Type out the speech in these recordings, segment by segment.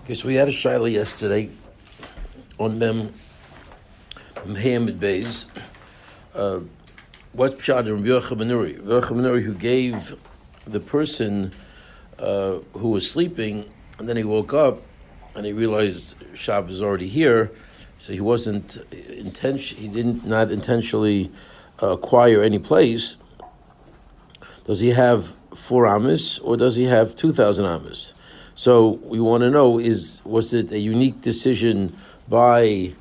Okay, so we had a shaila yesterday on Muhammad Beis. What's pshat in Rabbi Yochanan ben Nuri? Rabbi Yochanan ben Nuri, who gave the person who was sleeping, and then he woke up and he realized Shabbos is already here, so he wasn't he did not intentionally acquire any place. Does he have 4 amas or does he have 2,000 amas? So we want to know, was it a unique decision by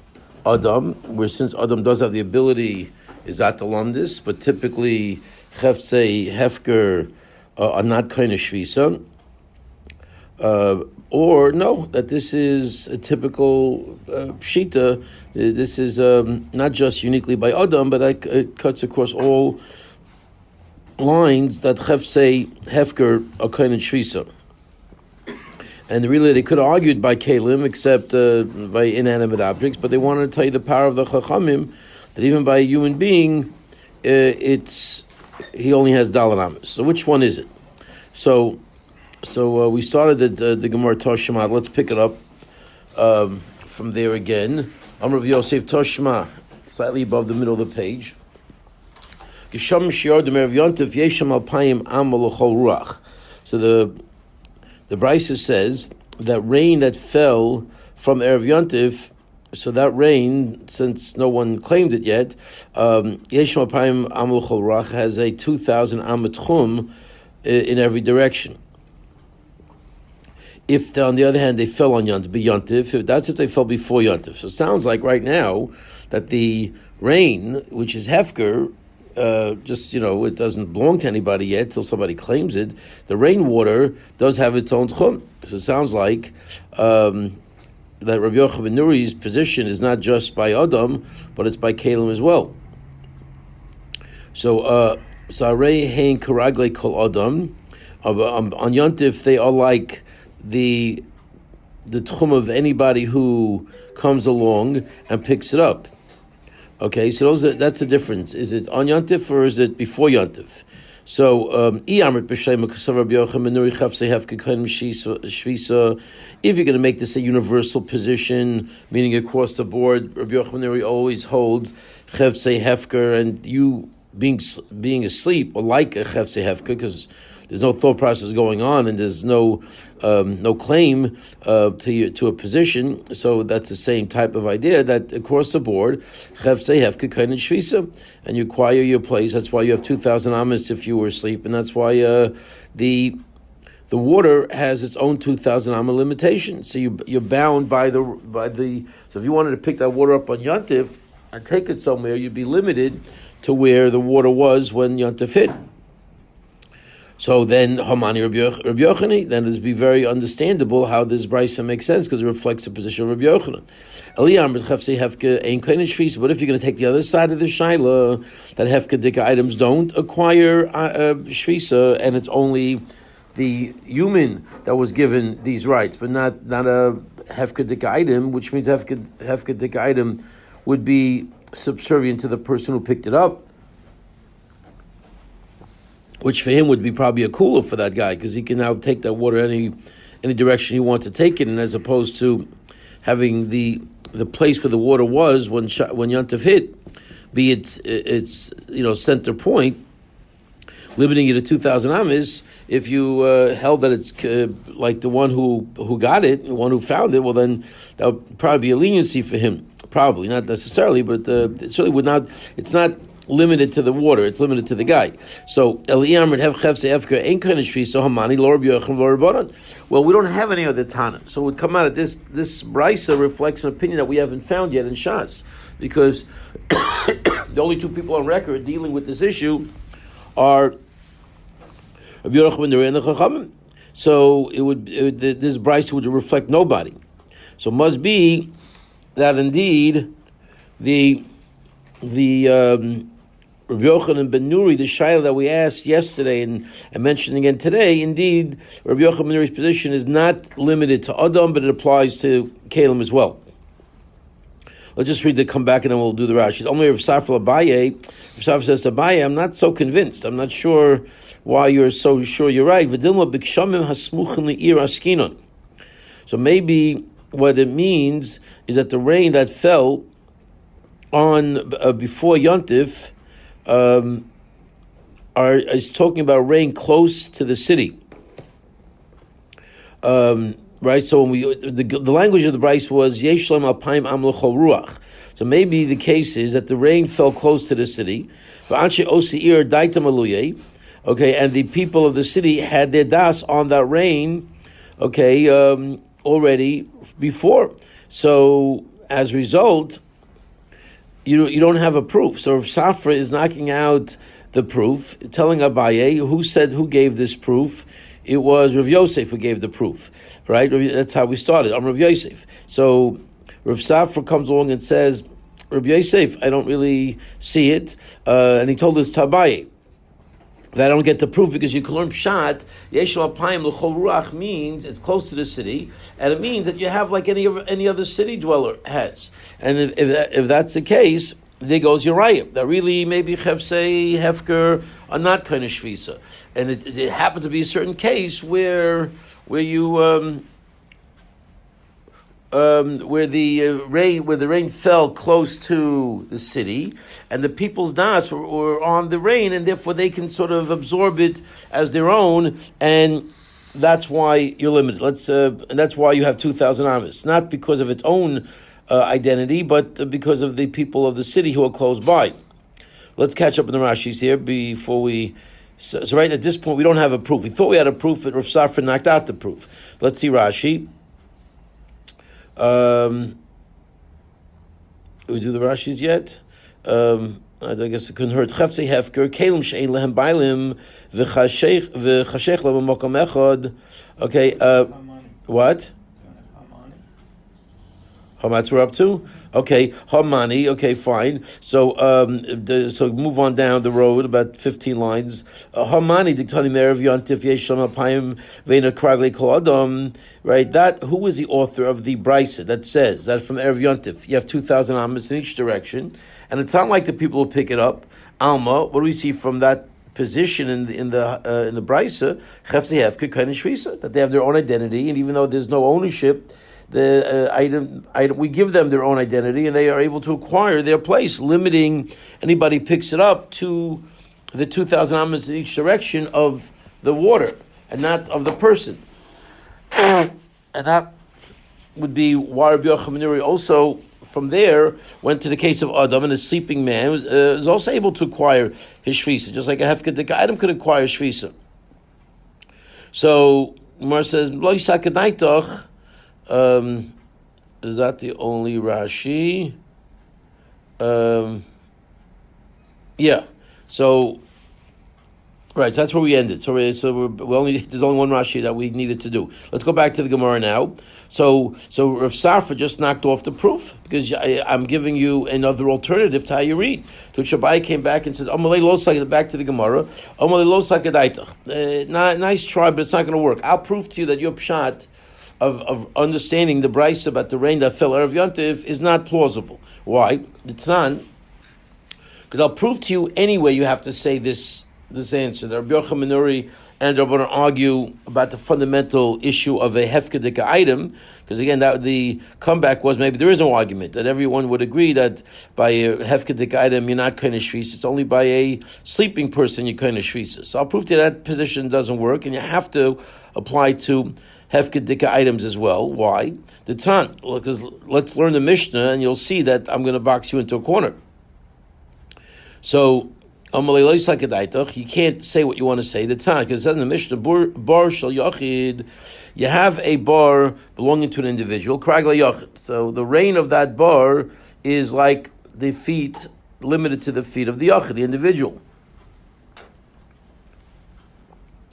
Adam, where since Adam does have the ability, is that the lumdis, but typically Cheftzei Hefker are not kind of shvisa, or no, that this is a typical pshita. This is not just uniquely by Adam, but it cuts across all lines that Cheftzei Hefker are kind of shvisa. And really, they could have argued by Kalim, except by inanimate objects, but they wanted to tell you the power of the Chachamim, that even by a human being, he only has Dalet Amas. So which one is it? So we started the Gemara Toshma. Let's pick it up from there again. Amr of Yosef Toshma, slightly above the middle of the page. So the Brisa says that rain that fell from Erev Yontif, so that rain, since no one claimed it yet, Yesh Malpayim Amul Chol Ruach has a 2,000 amatchum in every direction. If, on the other hand, they fell on Yontif, that's if they fell before Yontif. So it sounds like right now that the rain, which is Hefker, it doesn't belong to anybody yet till somebody claims it. The rainwater does have its own tchum. So it sounds like that Rabbi Yochanan ben Nuri's position is not just by Adam, but it's by Kalim as well. So Sarei Hein Karagle Kol Adam. On Yontif, they are like the tchum of anybody who comes along and picks it up. Okay, so that's the difference. Is it on Yontif or is it before Yontif? So, if you're going to make this a universal position, meaning across the board, Rabbi Yochanan ben Nuri always holds Cheftzei Hefker, and you being asleep or like a Cheftzei Hefker, because there's no thought process going on, and there's no claim to a position. So that's the same type of idea that across the board, Cheftzei Hefker kain and shvisa, and you acquire your place. That's why you have 2,000 amas if you were asleep, and that's why the water has its own 2,000 amma limitation. So you're bound by the. So if you wanted to pick that water up on Yontif and take it somewhere, you'd be limited to where the water was when Yontif hit. So then, Hamani Rabbi Yochanan, then it would be very understandable how this brisa makes sense, because it reflects the position of Rabbi Yochanan. But if you're going to take the other side of the shaila, that hefkedika items don't acquire shvisa, and it's only the human that was given these rights, but not a hefkedika item, which means hefkedika item would be subservient to the person who picked it up, which for him would be probably a cooler for that guy, because he can now take that water any direction he wants to take it, and as opposed to having the place where the water was when Yontif hit, be its center point, limiting it to 2,000 amas. If you held that it's like the one who got it, the one who found it, well then that would probably be a leniency for him. Probably not necessarily, but it certainly would not. It's not limited to the water, it's limited to the guy. So well, we don't have any other Tana. So it would come out of this brisa reflects an opinion that we haven't found yet in Shas, because the only 2 people on record dealing with this issue are Rabbi Yochanan ben Nuri and the Chachamim. So this brisa would reflect nobody. So it must be that indeed the Rabbi Yochanan ben Nuri, the shaila that we asked yesterday and mentioned again today, indeed, Rabbi Yochanan ben Nuri's position is not limited to Adam, but it applies to Kalim as well. Let's just read the come back and then we'll do the Rashi. Only Rav Safra Abaye. Rav Safra says to Abaye, I'm not so convinced. I'm not sure why you're so sure you're right. So So maybe what it means is that the rain that fell on before Yontif is talking about rain close to the city. Right, so when the language of the Bryce was Yesh Shalom Alpaim Amlo Chol Ruach. So maybe the case is that the rain fell close to the city. Okay, and the people of the city had their das on that rain, okay, already before. So as a result, you don't have a proof. So if Safra is knocking out the proof, telling Abaye who gave this proof. It was Rav Yosef who gave the proof, right? That's how we started. I'm Rav Yosef. So Rav Safra comes along and says, Rav Yosef, I don't really see it. And he told us Tabaye that I don't get the proof because you can learn Pshat, Yesh Alpaim L'chol Ruach means it's close to the city, and it means that you have like any other city dweller has. And if that's the case, there goes Uriah. That really maybe Chefsei, Hefker are not kind of Shvisa. And it happens to be a certain case where you where the rain fell close to the city, and the people's das were on the rain, and therefore they can sort of absorb it as their own, and that's why you're limited. And that's why you have 2,000 amas, not because of its own identity, but because of the people of the city who are close by. Let's catch up in the Rashis here before we. So right at this point, we don't have a proof. We thought we had a proof, but Rav Safra knocked out the proof. Let's see Rashi. We do the Rashis yet? I guess it couldn't hurt. Chaftzei hefker kelim she'ein lehem bailim v'chashech lehem mokom echad. Okay. What? How much we're up to? Okay, Hamani. Okay, fine. So, so move on down the road about 15 lines. Hamani diktani merev yontif yeshlam apayim veina kragle kol adam. Right. That who is the author of the brisa that says that from erev yontif you have 2,000 amas in each direction, and it's not like the people will pick it up. Alma. What do we see from that position in the brisa? Chefsei hefker kind of shvisa that they have their own identity, and even though there's no ownership. The item, we give them their own identity, and they are able to acquire their place, limiting anybody picks it up to the 2,000 amas in each direction of the water, and not of the person. And that would be why Rabbi Yochanan also, from there, went to the case of Adam, and a sleeping man was also able to acquire his shvisa, just like a hefkedik item could acquire shvisa. So, Mar says, Lo yisakadaitoch. Is that the only Rashi? Yeah. So, right. So that's where we ended. So there's only one Rashi that we needed to do. Let's go back to the Gemara now. So Rav Safra just knocked off the proof because I'm giving you another alternative to how you read. To which Shabai came back and says, "Amalei lo saked." Back to the Gemara. Amalei lo saked. Nice try, but it's not going to work. I'll prove to you that your pshat of understanding the brisa about the rain that fell erev yontif is not plausible. Why? It's not. Because I'll prove to you anyway. You have to say this answer. The Rabbi Yochanan Nuri and Rabbanan argue about the fundamental issue of a hefkedik item. Because again, that the comeback was maybe there is no argument that everyone would agree that by a hefkedik item you're not kind of shvisa. It's only by a sleeping person you're kind of shvisa. So I'll prove to you that position doesn't work, and you have to apply to hefkedika items as well. Why? The Tan. Because let's learn the Mishnah, and you'll see that I'm going to box you into a corner. So, you can't say what you want to say. The Tan, because it says in the Mishnah, bar shel yachid, you have a bar belonging to an individual, kragla yachid. So the reign of that bar is like the feet, limited to the feet of the yachid, the individual.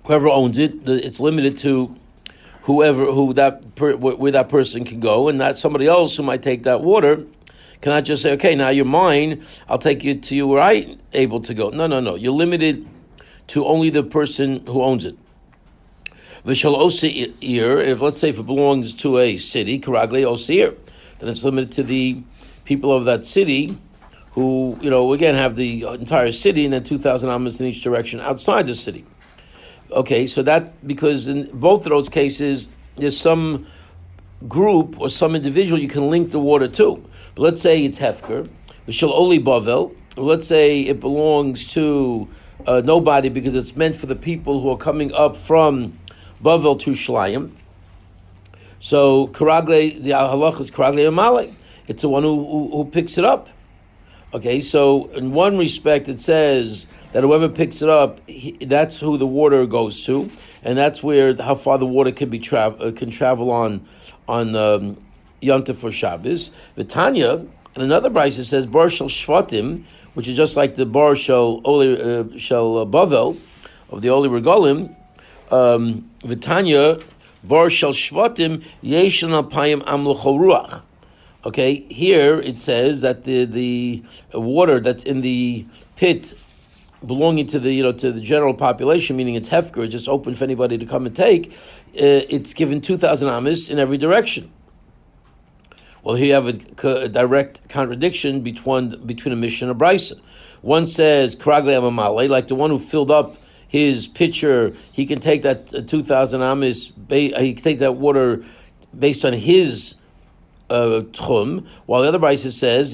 Whoever owns it, it's limited to where that person can go, and not somebody else who might take that water cannot just say, okay, now you're mine, I'll take you to where I'm able to go. No. You're limited to only the person who owns it. V'shal osir, if let's say if it belongs to a city, karagle osir, then it's limited to the people of that city who, again, have the entire city and then 2,000 amas in each direction outside the city. Okay, so that, because in both of those cases, there's some group or some individual you can link the water to. But let's say it's Hefker, V'shel Oli Bavel. Let's say it belongs to nobody because it's meant for the people who are coming up from Bavel to Shlayim. So Karagle, the halach is Karagle Amale. It's the one who picks it up. Okay, so in one respect it says that whoever picks it up, that's who the water goes to, and that's where how far the water can travel on Yontif for Shabbos. Vitanya, and another brayso says Bar Shel Shvatim, which is just like the Bar Shel Bavel of the Oli Regalim. Vitanya Bar Shel Shvatim Yesh Alpayim Am L'Chol Ruach. Okay, here it says that the water that's in the pit belonging to the general population, meaning it's hefker, just open for anybody to come and take. It's given 2,000 amis in every direction. Well, here you have a direct contradiction between a Mishnah and a Brisa. One says Karagle Amamale, like the one who filled up his pitcher, he can take that 2,000 amis. He can take that water based on his tchum, while the other Brisa says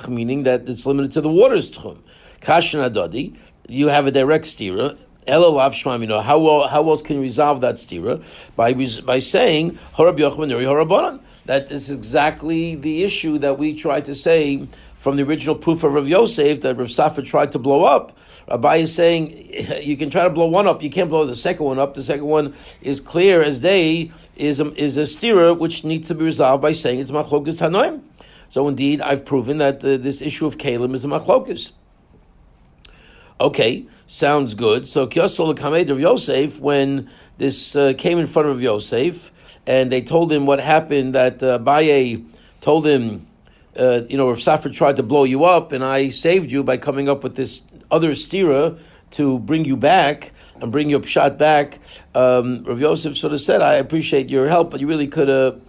meaning that it's limited to the water's tchum. Kashan adadi, you have a direct stira. Elalav shmam, how else can you resolve that stira? By saying Harab Yochanan Nuri Harabanan. That is exactly the issue that we tried to say from the original proof of Rav Yosef that Rav Safra tried to blow up. Rabbi is saying you can try to blow one up, you can't blow the second one up. The second one is clear as day, is a stira which needs to be resolved by saying it's machlokas hanoim. So indeed, I've proven that this issue of kalim is a machlokas. Okay, sounds good. So Kiyosol Kamed of Yosef, when this came in front of Yosef, and they told him what happened, that Abaye told him, Rav Safra tried to blow you up, and I saved you by coming up with this other stira to bring you back and bring your pshat back. Rav Yosef sort of said, I appreciate your help, but you really could have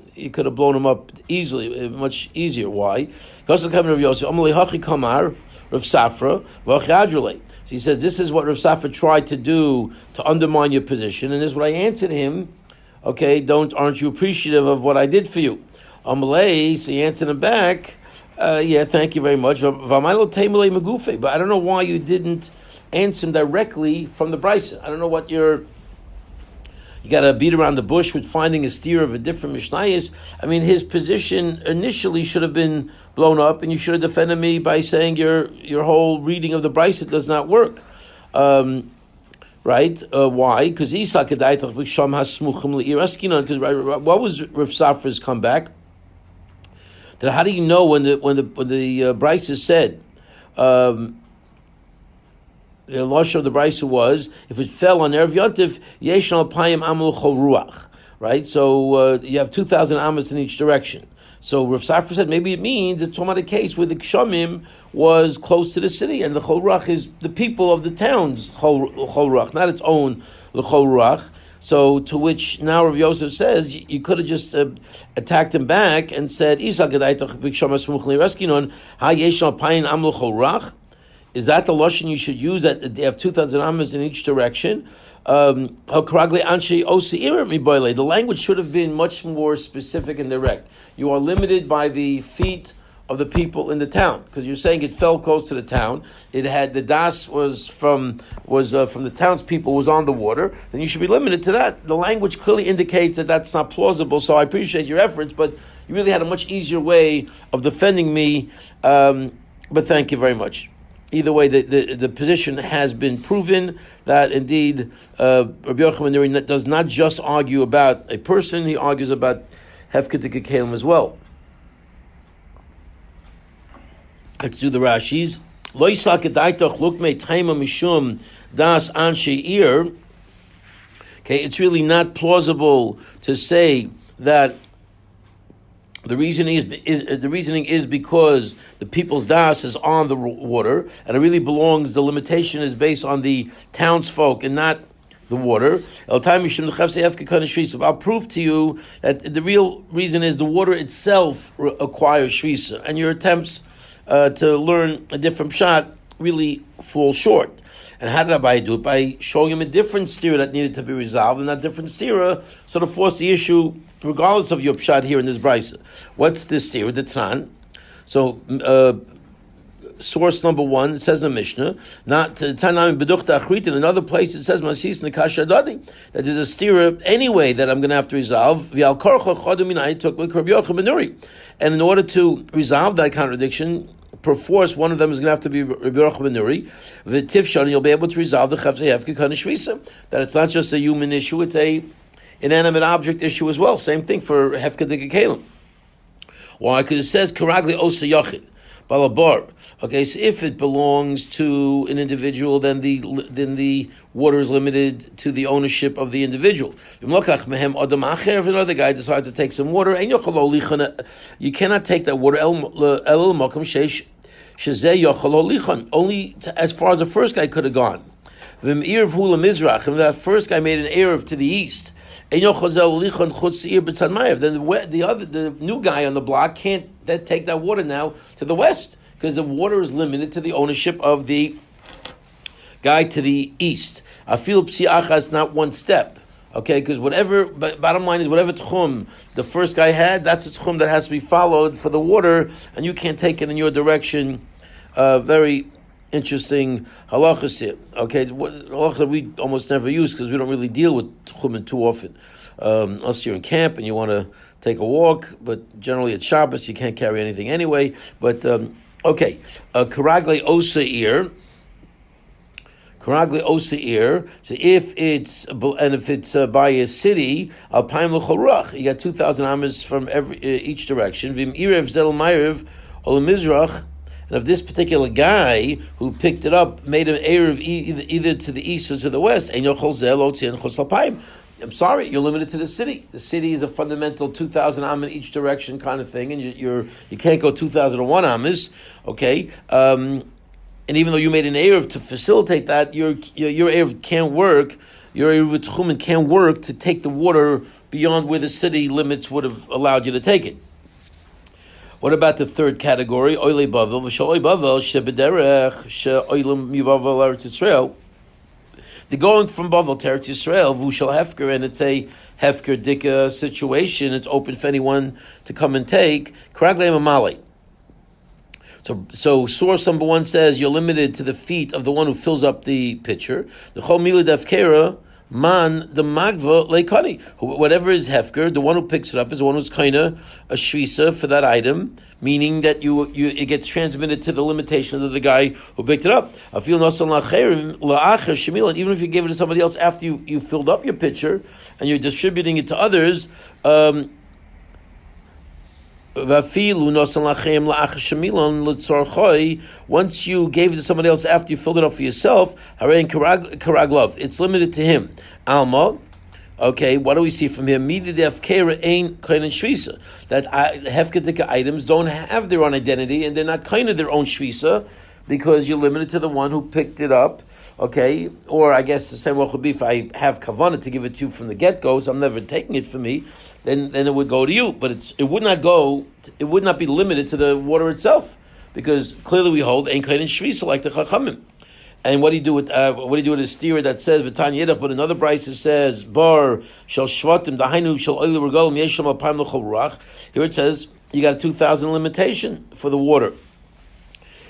blown him up easily, much easier. Why? Because the coming of Yosef, Rav Safra, so he says, this is what Rav Safra tried to do to undermine your position, and this is what I answered him. Okay, aren't you appreciative of what I did for you? Amalei, so he answered him back, yeah, thank you very much. But I don't know why you didn't answer him directly from the Brisa. I don't know what you got to beat around the bush with finding a steer of a different Mishnayos. I mean, his position initially should have been blown up, and you should have defended me by saying your whole reading of the Brisa does not work. Right? Why? Because Isa Kedaitach B'Sham Hasmuchim Le'Iraskinon. Because what was Rav Safra's comeback? That how do you know when the Brisa said the lashon of the Brisa was if it fell on Erev Yontif Yesh Alpayim Amul Chol Ruach, right? So you have 2,000 amas in each direction. So Rav Safra said maybe it means it's talking about a case where the Kshamim was close to the city, and the Chol Ruach is the people of the town's Chol Ruach, not its own Chol Ruach. So to which now Rav Yosef says you could have just attacked him back and said, is that the lashon you should use? That they have 2,000 amas in each direction. The language should have been much more specific and direct. You are limited by the feet of the people in the town, because you're saying it fell close to the town. It had the das was from the townspeople, was on the water. Then you should be limited to that. The language clearly indicates that that's not plausible. So I appreciate your efforts, but you really had a much easier way of defending me. But thank you very much. Either way, the position has been proven that indeed Rabbi Yochanan does not just argue about a person; he argues about hefketik kalim as well. Let's do the Rashis. Lo yisak edaitach lukmei taima mishum das anshe ir. Okay, it's really not plausible to say that the reasoning is because the people's das is on the water, and it really belongs. The limitation is based on the townsfolk and not the water. I'll prove to you that the real reason is the water itself acquires shvisa, and your attempts to learn a different shot really fall short. And how did Abai do it? By showing him a different stira that needed to be resolved, and that different stira sort of forced the issue, regardless of your pshat here in this brisa. What's this stira? The Tran. So, source number one, it says in the Mishnah, not Tanam Beduchta Achrit. In another place, it says Masis Nekash Adadi, that there's a stira anyway that I'm going to have to resolve. V'al Korcha Choduminai took with Rabbi Yochanan ben Nuri. And in order to resolve that contradiction, perforce, one of them is going to have to be Rabbi Yochanan ben Nuri. V'tifshan, you'll be able to resolve the Chavzei Hefker Kana Shvisa. That it's not just a human issue, it's a inanimate object issue as well. Same thing for Hefker Dika Kalim. Why? Because it says Karagli Osa Yachid. Balabar. Okay, so if it belongs to an individual, then the water is limited to the ownership of the individual. If another guy decides to take some water, you cannot take that water only as far as the first guy could have gone. If that first guy made an eruv to the east, then the new guy on the block can't take that water now to the west, because the water is limited to the ownership of the guy to the east. Afil psiacha is not one step, okay? Because bottom line is whatever tchum the first guy had, that's a tchum that has to be followed for the water, and you can't take it in your direction. Very interesting halachas here. Okay, halachas that we almost never use because we don't really deal with tchumen too often. Unless you're in camp and you want to take a walk, but generally at Shabbos you can't carry anything anyway. But okay, karagle oseir. Karagli oseir. So if it's by a city, alpayim l'chorach, you got 2,000 amas from each direction. Vim irev zel ma'iriv ol mizrach. And if this particular guy who picked it up made an eruv either to the east or to the west, I'm sorry, you're limited to the city. The city is a fundamental 2,000 am in each direction kind of thing, and you can't go 2,001 amas, okay? And even though you made an eruv to facilitate that, your eruv can't work. Your eruv tchumen can't work to take the water beyond where the city limits would have allowed you to take it. What about the third category? Oile Bavel, v'shaloi Bavel, shebederech, she'oilim mibavel Eretz Yisrael. The going from Bavel to Eretz Yisrael, v'ushal hefker, and it's a hefker dika situation. It's open for anyone to come and take. Karaglei mamali. So source number one says you're limited to the feet of the one who fills up the pitcher. The chol milad hefkera. Man, the magva leikani. Whatever is hefker, the one who picks it up is the one who's kinda a shvisa for that item, meaning that it gets transmitted to the limitation of the guy who picked it up. I feel even if you gave it to somebody else after you filled up your pitcher and you're distributing it to others, once you gave it to somebody else after you filled it up for yourself, it's limited to him. Alma, okay, what do we see from here? That hefkedika items don't have their own identity and they're not kind of their own shvisa because you're limited to the one who picked it up. Okay, or I guess the same way would be if I have kavanah to give it to you from the get-go, so I'm never taking it for me, then it would go to you. But it would not be limited to the water itself, because clearly we hold ein kain shvisa like the chachamim. And what do you do with a steer that says v'tan yedach? But another brisa says bar shel shvatim dahainu shel oil regalim yesham alpayim l'chol ruach. Here it says you got a 2,000 limitation for the water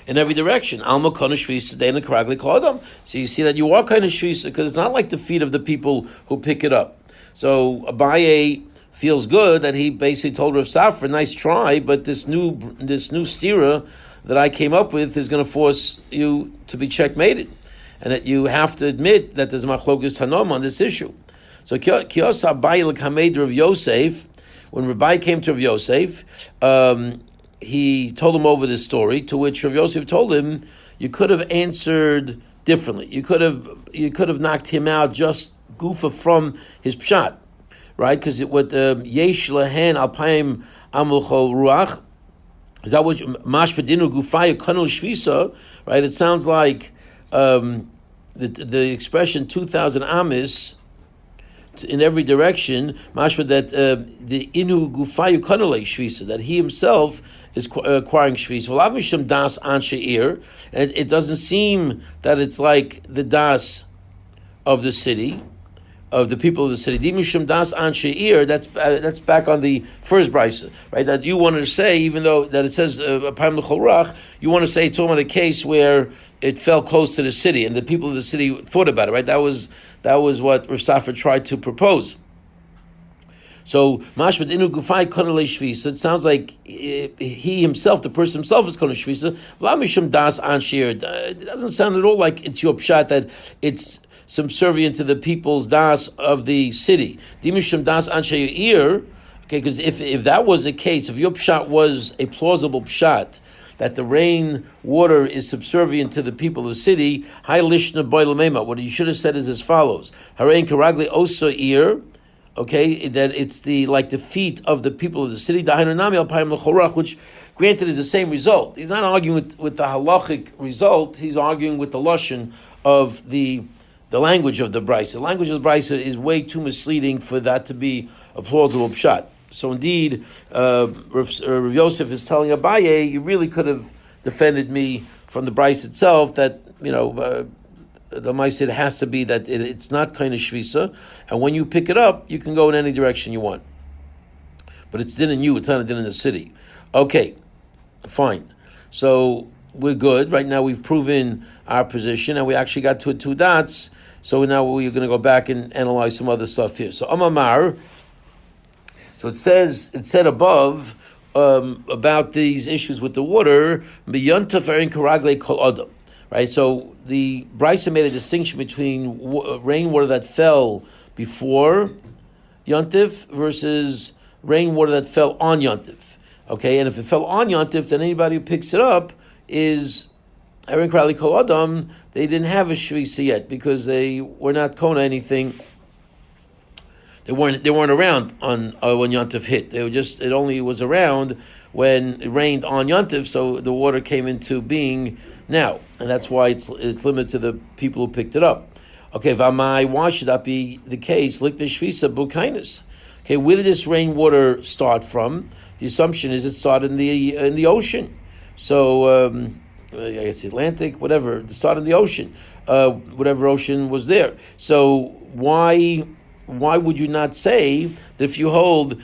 in every direction. Alma kana shvisa deina karagli kodam. So you see that you are kind of shvisa because it's not like the feet of the people who pick it up. So Abaye feels good that he basically told Rav Safra, nice try, but this new stira that I came up with is going to force you to be checkmated, and that you have to admit that there's machlokas tanom on this issue. So Kiyos Abaye l'kamed Rav Yosef, when Rabbi came to Rav Yosef, he told him over this story, to which Rav Yosef told him, you could have answered differently. You could have knocked him out just goofa from his pshat, right? Because what yesh lehen alpayim amulchol ruach, is that what mashpedinu gufaya kanol shvisa, right? It sounds like the expression 2,000 amis in every direction, mashma that the inu gufayu kanale shvisa, that he himself is acquiring shvisa. V'lav mishum das anshe ir, and it doesn't seem that it's like the das of the city, of the people of the city. Dimishum das anshe ir. That's back on the first brisa, right? That you wanted to say, even though that it says apayim l'chol, you want to say it's talking about a case where it fell close to the city, and the people of the city thought about it, right? That was what Rav Safra tried to propose. So mashmat inu gufay konale shvisa. It sounds like he himself, the person himself, is konale shvisa. V'lamishum das anshir. It doesn't sound at all like it's your pshat that it's subservient to the people's das of the city. Dimishum das anshir ir. Okay, because if that was the case, if your pshat was a plausible pshat, that the rain water is subservient to the people of the city, what you should have said is as follows: Harain karagli osa ir, okay, that it's the feet of the people of the city, which granted is the same result. He's not arguing with the halachic result, he's arguing with the lashon of the language of the brisa. The language of the brisa is way too misleading for that to be a plausible pshat. So indeed, Rav Yosef is telling Abaye, you really could have defended me from the Bryce itself that, the Maisid has to be that it's not kind of shvisa, and when you pick it up, you can go in any direction you want. But it's din in you, it's not a din in the city. Okay, fine. So we're good. Right now we've proven our position, and we actually got to two dots, so now we're going to go back and analyze some other stuff here. So Amamar, so it said above about these issues with the water, right? So the Brisa made a distinction between rainwater that fell before Yontif versus rainwater that fell on Yontif. Okay, and if it fell on Yontif, then anybody who picks it up is Erin Krali Kol Adam. They didn't have a shvisa yet because they were not kona anything. They weren't around on when Yontif hit. It only was around when it rained on Yontif, so the water came into being now, and that's why it's limited to the people who picked it up. Okay, Vamai, why should that be the case? Like the Shvisa Bukainis. Okay, where did this rainwater start from? The assumption is it started in the ocean. So I guess the Atlantic, whatever, it started in the ocean, whatever ocean was there. So why would you not say that if you hold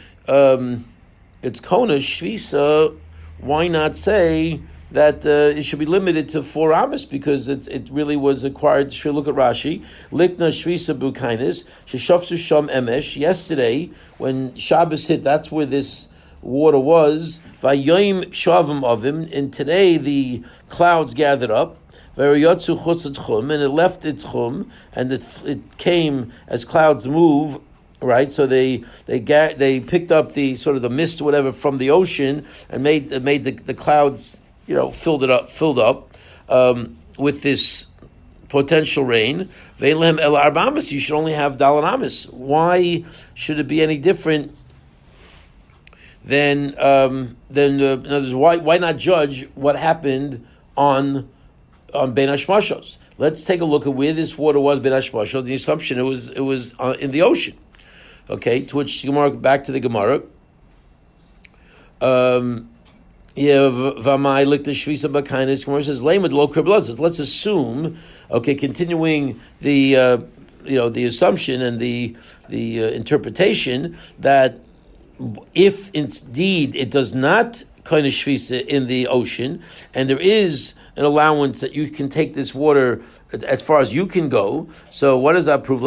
it's Kona Shvisa, why not say that it should be limited to 4 Amos, because it really was acquired. If you look at Rashi, Likna Shvisa Bukainis, Sheshofsu Sham Emesh, yesterday, when Shabbos hit, that's where this water was, Vayoim Shavim Avim, and today the clouds gathered up, and it left its chum, and it came as clouds move, right? So they picked up the sort of the mist, or whatever, from the ocean, and made the clouds, filled up with this potential rain. Ve'lehem el arbamis, you should only have dalanamis. Why should it be any different than in other words, why not judge what happened on Ben Hashmashos? Let's take a look at where this water was Ben Hashmashos. The assumption it was in the ocean. Okay, to which Gemara, back to the Gemara. Vamai lik the shvisa b'kainis. Gemara says leimed lo kriblazes. Let's assume. Okay, continuing the the assumption and the interpretation that if indeed it does not kind of shvisa in the ocean, and there is an allowance that you can take this water as far as you can go. So what does that prove?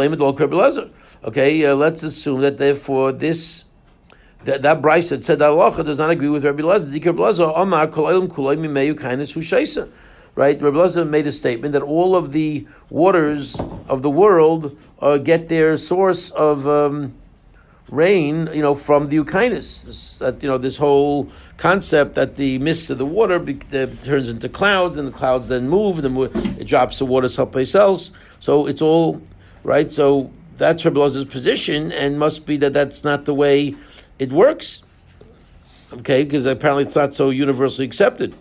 Okay, let's assume that therefore that Bryce that said that halacha does not agree with Rabbi Elazar. Dikar Blazer Amar Kol Elam Kulay Mimeyu Kainis Hushaisa. Right? Rabbi Elazar made a statement that all of the waters of the world get their source of rain, from the Ukainis. That this whole concept that the mist of the water turns into clouds, and the clouds then move, and then it drops the water someplace else. So it's all right. So that's Rabbi Elazar's position, and must be that that's not the way it works. Okay, because apparently it's not so universally accepted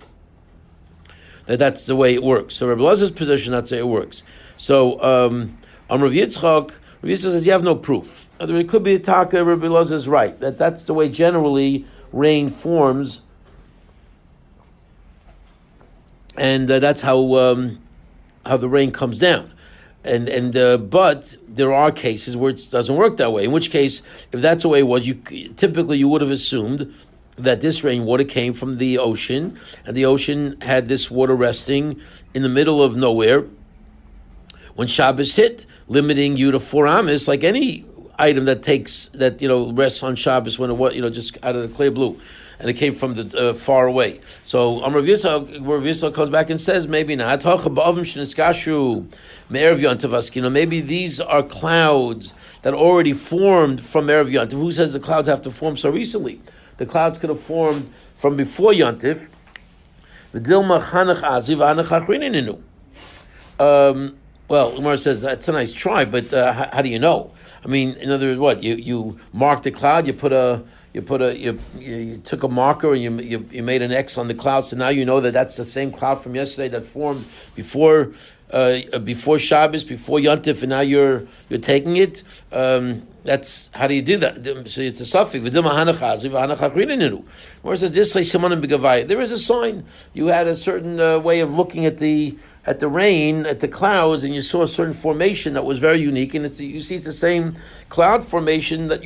that that's the way it works. So Rabbi Elazar's position, that's the way it works. So Rav Yitzchak says you have no proof. It could be a taka. Rabbi Elazar is right. That's the way generally rain forms, and that's how the rain comes down. But there are cases where it doesn't work that way. In which case, if that's the way it was, you would have assumed that this rainwater came from the ocean, and the ocean had this water resting in the middle of nowhere when Shabbos hit, limiting you to 4 amis, like any item that rests on Shabbos when it was just out of the clear blue, and it came from the far away. So Rav Yisrael comes back and says maybe not. Maybe these are clouds that already formed from Erev Yontif. Who says the clouds have to form so recently? The clouds could have formed from before Yontif. Well, Umar says that's a nice try, but how do you know? I mean, in other words, what you mark the cloud, you took a marker and you made an X on the cloud, so now you know that's the same cloud from yesterday that formed before Shabbos, before Yontif, and now you're taking it. That's how do you do that? So it's a suffix. Where says this? There is a sign. You had a certain way of looking at the rain, at the clouds, and you saw a certain formation that was very unique. And you see it's the same cloud formation that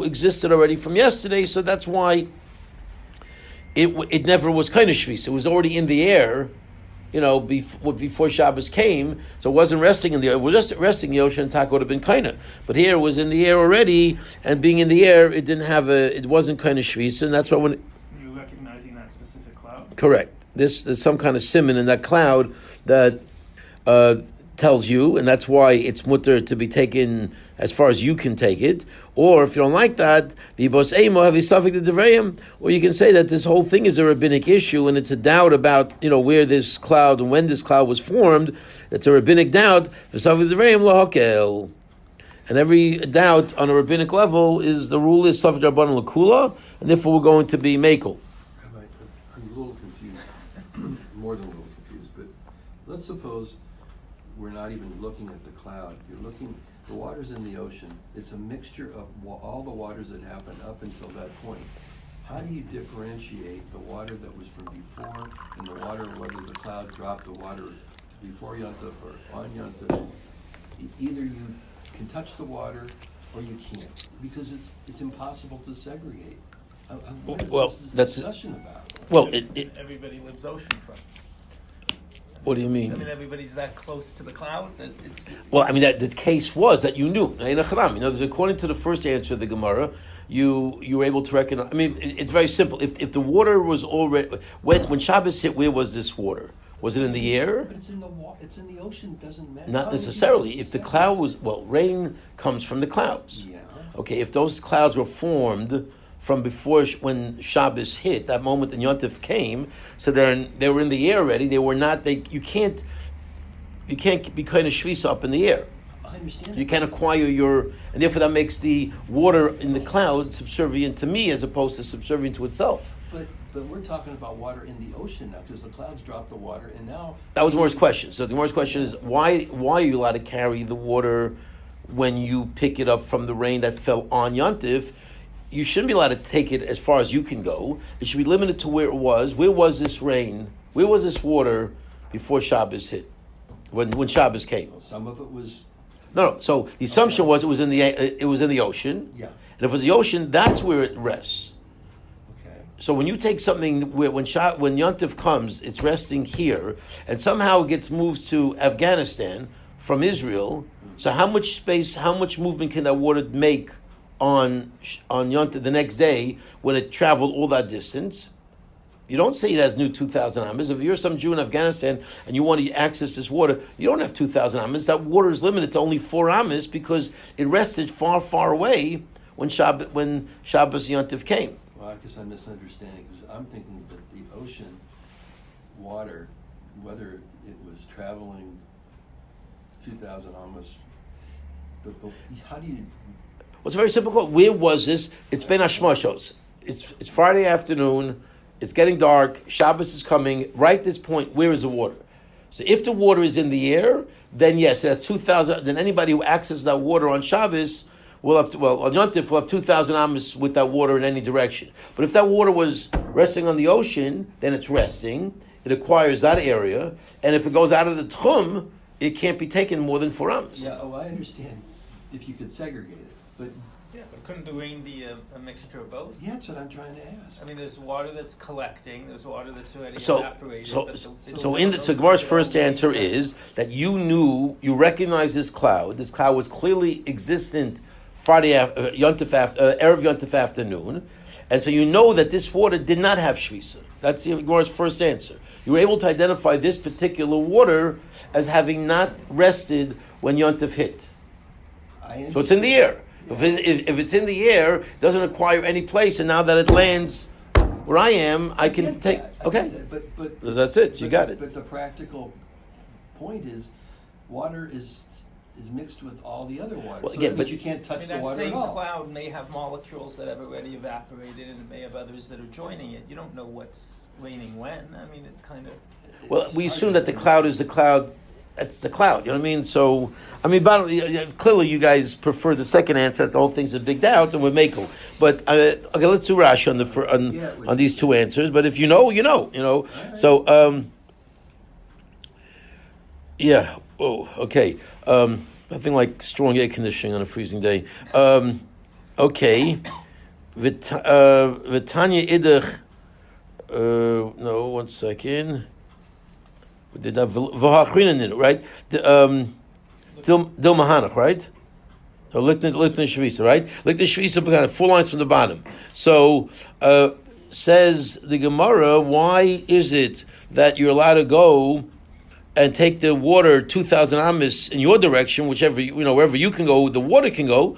existed already from yesterday. So that's why it never was kind of shvis. It was already in the air, before Shabbos came. So it wasn't resting in the air. If it was just resting in the ocean, tak would have been kind of. But here it was in the air already, and being in the air, it wasn't kind of shvis, and that's why when you recognizing that specific cloud. Correct. There's some kind of simon in that cloud that tells you, and that's why it's mutter to be taken as far as you can take it. Or if you don't like that, or you can say that this whole thing is a rabbinic issue and it's a doubt about where this cloud and when this cloud was formed. It's a rabbinic doubt. And every doubt on a rabbinic level is the rule is safek d'Rabbanan l'kula, and therefore we're going to be mekel. Rabbi, I'm a little confused, more than a little confused, but let's suppose we're not even looking at the cloud. You're looking, the water's in the ocean. It's a mixture of all the waters that happened up until that point. How do you differentiate the water that was from before and the water, whether the cloud dropped the water before Yontif or on Yontif? Either you can touch the water or you can't, because it's impossible to segregate. What is this discussion about? Well, everybody lives oceanfront. What do you mean? I mean, everybody's that close to the cloud that it's. Well, I mean, that the case was that you knew. According to the first answer of the Gemara, you were able to recognize. I mean, it's very simple. If the water was already when Shabbos hit, where was this water? Was it in the air? But it's in the ocean. It doesn't matter. Not necessarily. If the cloud was rain comes from the clouds. Yeah. Okay. If those clouds were formed from before when Shabbos hit, that moment when Yontif came, so they were in the air already. They were not. You can't be kind of shvisa up in the air. I understand. You can't acquire and therefore that makes the water in the cloud subservient to me as opposed to subservient to itself. But we're talking about water in the ocean now, because the clouds drop the water, and now that was Mor's question. So the Mor's question is why are you allowed to carry the water when you pick it up from the rain that fell on Yontif? You shouldn't be allowed to take it as far as you can go. It should be limited to where it was. Where was this rain? Where was this water before Shabbos hit? When Shabbos came? Well, some of it was. No. So the assumption was it was in the ocean. Yeah. And if it was the ocean, that's where it rests. Okay. So when you take something when Yontif comes, it's resting here, and somehow it gets moved to Afghanistan from Israel. So how much space, how much movement can that water make on Yontif the next day when it traveled all that distance? You don't say it has new 2,000 amas. If you're some Jew in Afghanistan and you want to access this water, you don't have 2,000 amas. That water is limited to only 4 amas because it rested far, far away when Shabbos Yontif came. Well, I guess I'm misunderstanding, because I'm thinking that the ocean water, whether it was traveling 2,000 amas, how do you? Well, it's very simple. Where was this? It's Ben Hashmashos. It's Friday afternoon. It's getting dark. Shabbos is coming. Right at this point, where is the water? So if the water is in the air, then yes, it has 2,000. Then anybody who accesses that water on Shabbos on Yontif we'll have 2,000 amas with that water in any direction. But if that water was resting on the ocean, then it's resting. It acquires that area, and if it goes out of the tchum, it can't be taken more than 4 amas. Yeah, I understand if you could segregate it, but Yeah, but couldn't the rain be a mixture of both? yeah, that's what I'm trying to ask. I mean, there's water that's collecting, there's water that's already So evaporated. So Gemara's first answer is that you recognized this cloud. This cloud was clearly existent Friday Erev Yontif afternoon, and so you know that this water did not have shvisa. That's Gemara's first answer. You were able to identify this particular water as having not rested when Yontif hit. So it's in the air. Yeah. If it's in the air, it doesn't acquire any place, and now that it lands where I am, I can take. Okay, but that's it. You got it. But the practical point is, water is mixed with all the other water. Well, again, but you can't touch the water at all. That same cloud may have molecules that have already evaporated, and it may have others that are joining it. You don't know what's raining when. I mean, it's kind of. Well, we assume that the cloud is the cloud. That's the cloud. You know what I mean? So, I mean, clearly you guys prefer the second answer. That the whole thing's a big doubt, and we're making. But okay, let's do Rashi on these two answers. But if you know, you know. Right. So, yeah. Oh, okay. Nothing like strong air conditioning on a freezing day. Okay. Vitanya idach. No, 1 second. We did that. Right? Dil Mahanach, right? So Lichten Shvisa, right? Lichten Shvisa, 4 lines from the bottom. So says the Gemara, why is it that you're allowed to go and take the water 2,000 amis in your direction, wherever you can go, the water can go.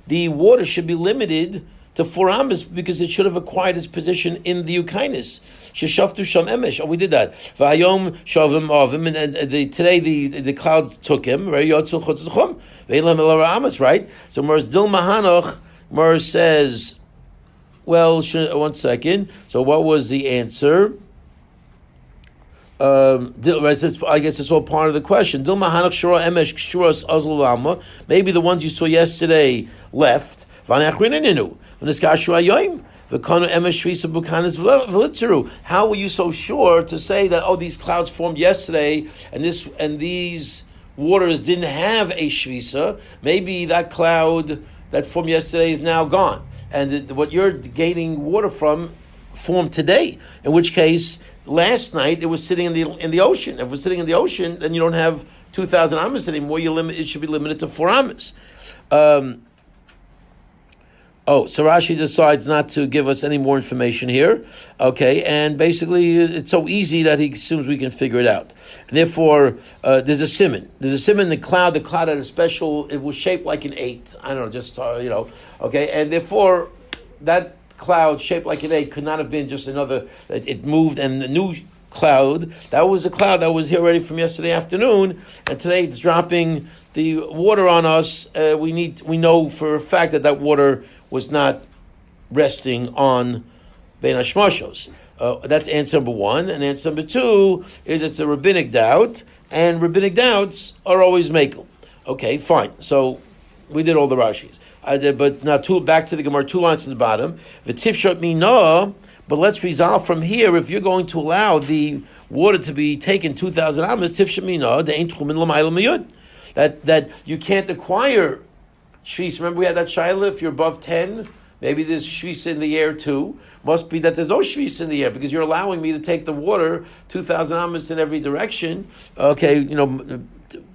The water should be limited to 4 amis because it should have acquired its position in the Ukainis. Sheshaftu sham emesh. Oh, we did that. V'hayom shavim avim, and today the clouds took him. Right? Yotzul chutzuchum. Ve'elam elara amis. Right. So Mers Dil Mahanoch. Mers says, well, 1 second. So what was the answer? I guess it's all part of the question. Maybe the ones you saw yesterday left. How were you so sure to say that these clouds formed yesterday and these waters didn't have a shvisa? Maybe that cloud that formed yesterday is now gone, and what you're gaining water from formed today. In which case, last night it was sitting in the ocean. If it was sitting in the ocean, then you don't have 2,000 amas anymore. It should be limited to 4 amas. So Rashi decides not to give us any more information here. Okay, and basically it's so easy that he assumes we can figure it out. And therefore, there's a simon. There's a simon in the cloud. The cloud had a special. It was shaped like an 8. I don't know, just Okay, and therefore that cloud shaped like an 8 could not have been just another. It moved, and the new cloud, that was a cloud that was here already from yesterday afternoon, and today it's dropping the water on us. We know for a fact that water was not resting on Bein Hashmashos. That's answer number 1, and answer number 2 is it's a rabbinic doubt, and rabbinic doubts are always makel. Okay, fine. So we did all the Rashis. But now back to the Gemara, 2 lines to the bottom. V'tifshot mina, but let's resolve from here. If you're going to allow the water to be taken 2,000 amas, tifshot mina, the ain't chumin l'mayla miyud. That you can't acquire shvis. Remember we had that shaila, if you're above 10, maybe there's shvis in the air too. Must be that there's no shvis in the air because you're allowing me to take the water 2,000 amas in every direction. Okay,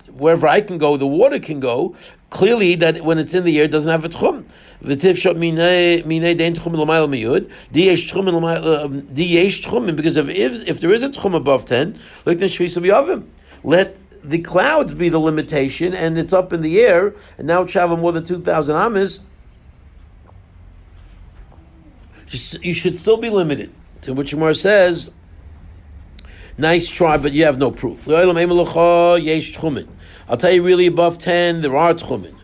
wherever I can go, the water can go. Clearly, that when it's in the air, it doesn't have a tchum. Because if there is a tchum above 10, let the clouds be the limitation, and it's up in the air, and now travel more than 2,000 amas. You should still be limited. To which Gemara says, nice try, but you have no proof. I'll tell you, really, above 10, there are tchumin.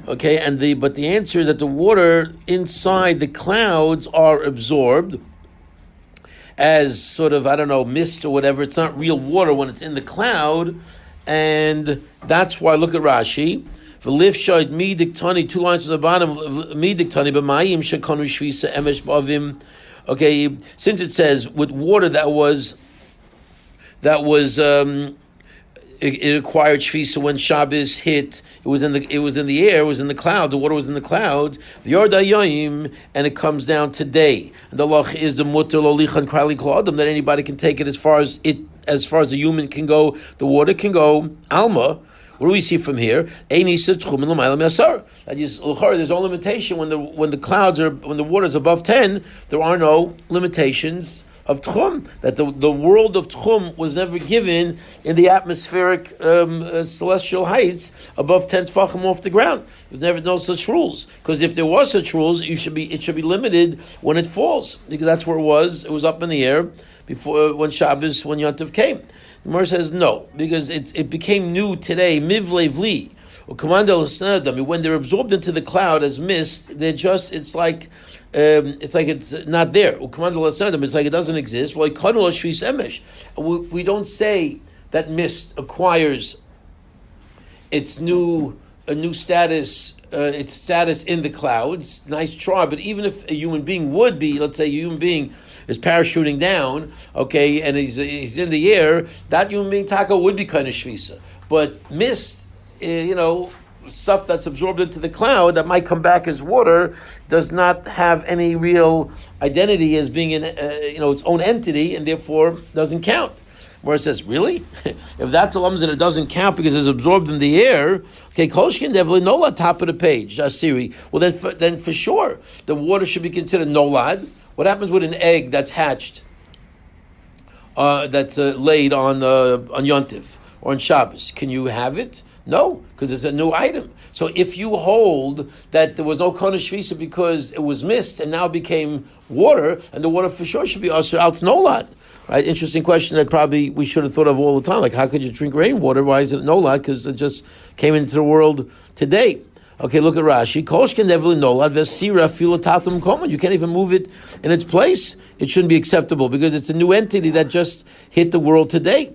Okay, but the answer is that the water inside the clouds are absorbed as sort of, mist or whatever. It's not real water when it's in the cloud, and that's why. Look at Rashi. V'lif shayt mi diktani, 2 lines from the bottom. Mi diktani b'mayim shekonu shvisa emesh b'avim. Okay, since it says with water that was it acquired shvisa when Shabbos hit. It was in the air. It was in the clouds. The water was in the clouds. The yardayim, and it comes down today. And the lach is the mutter lolichan krali kol adam, that anybody can take it as far as the human can go. The water can go. Alma. What do we see from here? There's no limitation when the water is above 10. There are no limitations of Tchum, that the world of Tchum was never given in the atmospheric celestial heights above 10 tefachim off the ground. There's never no such rules, because if there was such rules, it should be limited when it falls, because that's where it was. It was up in the air before when Yom Tov came. The Gemara says no, because it became new today. Mivlevli. When they're absorbed into the cloud as mist, it's like it's not there. It's like it doesn't exist. We don't say that mist acquires its new status, its status in the clouds. Nice try, but even if a human being would be, let's say a human being is parachuting down, okay, and he's in the air, that human being taka would be kind of shvisa. But mist, stuff that's absorbed into the cloud that might come back as water does not have any real identity as being its own entity, and therefore doesn't count. Where it says, really? If that's a lamzin, it doesn't count because it's absorbed in the air. Okay, kolshkin definitely nolad, top of the page. Asiri. Well, then for sure the water should be considered nolad. What happens with an egg that's hatched, that's laid on Yontif or on Shabbos? Can you have it? No, because it's a new item. So if you hold that there was no kona shvisa because it was mist and now it became water, and the water for sure should be usher out nolad. Right? Interesting question that probably we should have thought of all the time. Like, how could you drink rainwater? Why is it nolad? Because it just came into the world today. Okay, look at Rashi. Kolshken devli nolad vesira filatatum koman. You can't even move it in its place. It shouldn't be acceptable because it's a new entity that just hit the world today.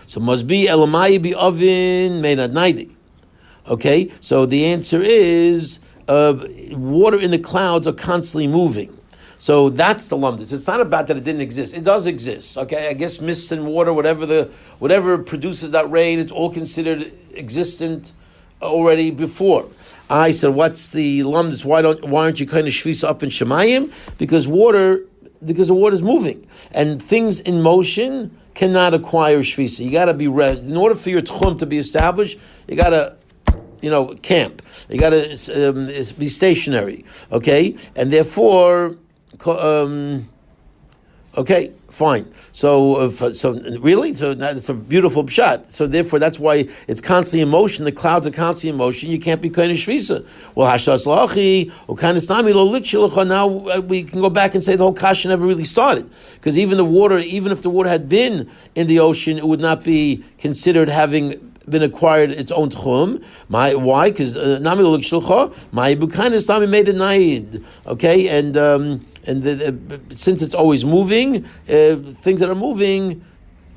So must be elamai be oven made at naidi. Okay, so the answer is water in the clouds are constantly moving. So that's the lumdus. It's not about that it didn't exist. It does exist. Okay, I guess mist and water, whatever produces that rain, it's all considered existent already before. I said, what's the lumdus? Why aren't you kind of shvisa up in Shemayim? Because the water is moving, and things in motion cannot acquire shvisa. You got to be ready. In order for your tchum to be established, you got to, camp. You got to be stationary. Okay, and therefore, okay, fine. So that's a beautiful pshat. So therefore, that's why it's constantly in motion. The clouds are constantly in motion. You can't be kind of shvisa. Well, hashas lachi or kind of stami lo likshilcha. Now we can go back and say the whole kasha never really started, because even if the water had been in the ocean, it would not be considered having been acquired its own tchum. Why? Because nami lo likshilcha. My bukanis stami made a naid. Okay, and since it's always moving, things that are moving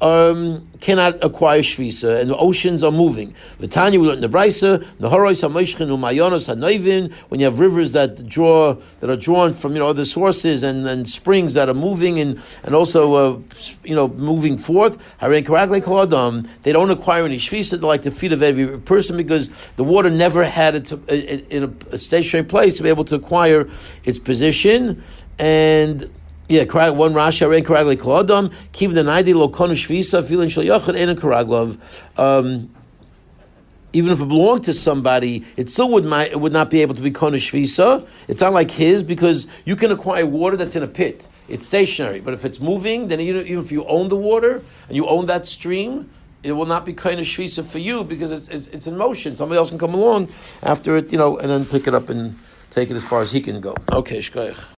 cannot acquire shvisa, and the oceans are moving. V'tanya, we learned in the Brisa, Naharos hamoishchen umayonos hanoivin, when you have rivers that are drawn from other sources and springs that are moving and also moving forth. Harein karagle kol adam, they don't acquire any shvisa. They're like the feet of every person, because the water never had it in a stationary place to be able to acquire its position. And one Rashi Harein karagle kol adam kiv the naidi lo konu shvisa filin shel yachad ein karaglav. Even if it belonged to somebody, it still would not be able to be konu shvisa. It's not like his, because you can acquire water that's in a pit. It's stationary, but if it's moving, then even if you own the water and you own that stream, it will not be konu shvisa for you, because it's in motion. Somebody else can come along after it, and then pick it up and take it as far as he can go. Okay, shkoyach.